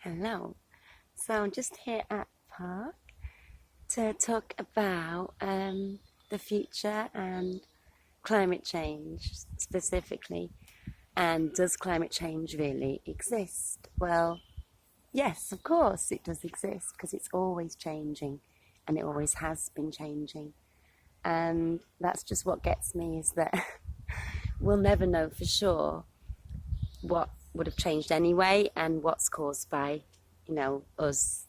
Hello. So I'm just here at the park to talk about the future and climate change specifically. And does climate change really exist? Well, yes, of course it does exist because it's always changing and it always has been changing. And that's just what gets me is that we'll never know for sure what would have changed anyway and what's caused by, us,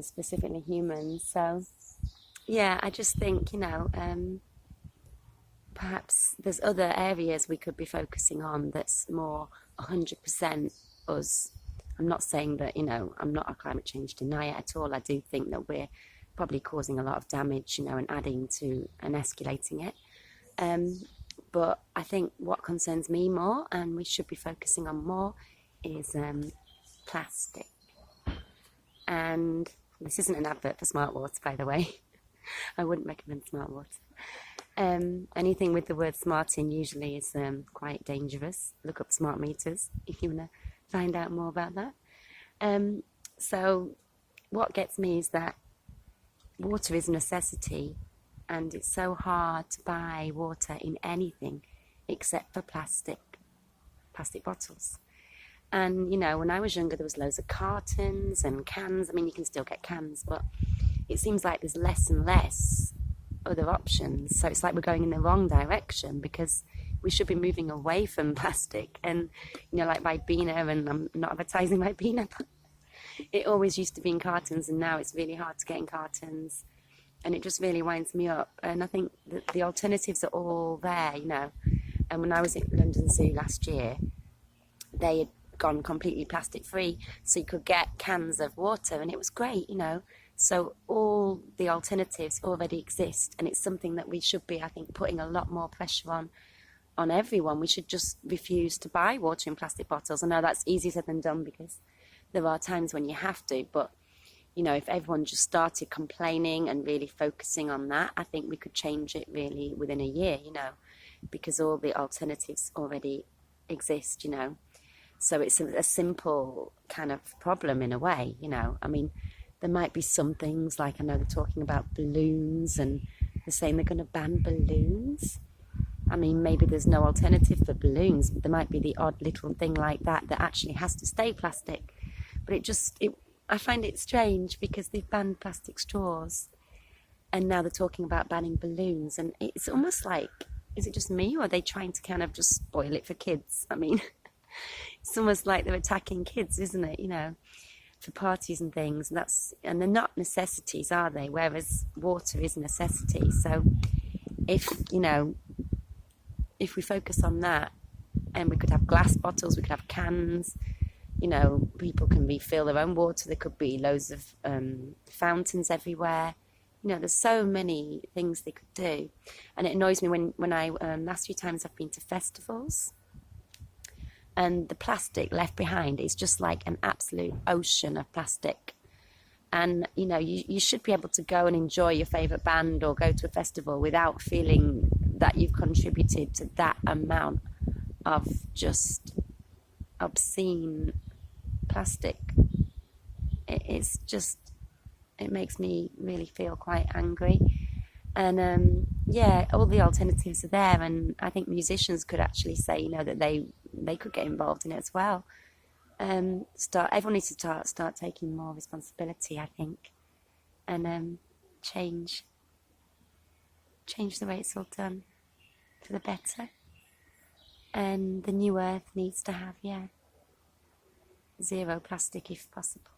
specifically humans. So, yeah, I just think, perhaps there's other areas we could be focusing on that's more 100% us. I'm not saying that, I'm not a climate change denier at all. I do think that we're probably causing a lot of damage, and adding to and escalating it. But I think what concerns me more, and we should be focusing on more, is plastic. And this isn't an advert for smart water, by the way. I wouldn't recommend smart water. Anything with the word smart in usually is quite dangerous. Look up smart meters if you want to find out more about that. So what gets me is that water is a necessity, and it's so hard to buy water in anything except for plastic bottles. And, when I was younger, there was loads of cartons and cans. I mean, you can still get cans, but it seems like there's less and less other options. So it's like we're going in the wrong direction because we should be moving away from plastic. And, like Ribena, and I'm not advertising Ribena, but it always used to be in cartons, and now it's really hard to get in cartons. And it just really winds me up. And I think that the alternatives are all there, And when I was at London Zoo last year, they had gone completely plastic free, so you could get cans of water, and it was great, So all the alternatives already exist, and it's something that we should be, I think, putting a lot more pressure on everyone. We should just refuse to buy water in plastic bottles. I know that's easier said than done because there are times when you have to, but if everyone just started complaining and really focusing on that, I think we could change it really within a year, because all the alternatives already exist, So it's a simple kind of problem in a way, I mean, there might be some things like, I know they're talking about balloons, and they're saying they're going to ban balloons. I mean, maybe there's no alternative for balloons, but there might be the odd little thing like that actually has to stay plastic. But I find it strange because they've banned plastic straws, and now they're talking about banning balloons, and it's almost like, is it just me, or are they trying to kind of just spoil it for kids? I mean, it's almost like they're attacking kids, isn't it, for parties and things, and they're not necessities, are they? Whereas water is a necessity. So if we focus on that, and we could have glass bottles, we could have cans, people can refill their own water. There could be loads of fountains everywhere. There's so many things they could do. And it annoys me when I, last few times I've been to festivals, and the plastic left behind is just like an absolute ocean of plastic. And, you should be able to go and enjoy your favourite band or go to a festival without feeling that you've contributed to that amount of just obscene plastic. It makes me really feel quite angry. And all the alternatives are there, and I think musicians could actually say, that they could get involved in it as well. Everyone needs to start taking more responsibility, I think, and change the way it's all done for the better. And the new earth needs to have, zero plastic if possible.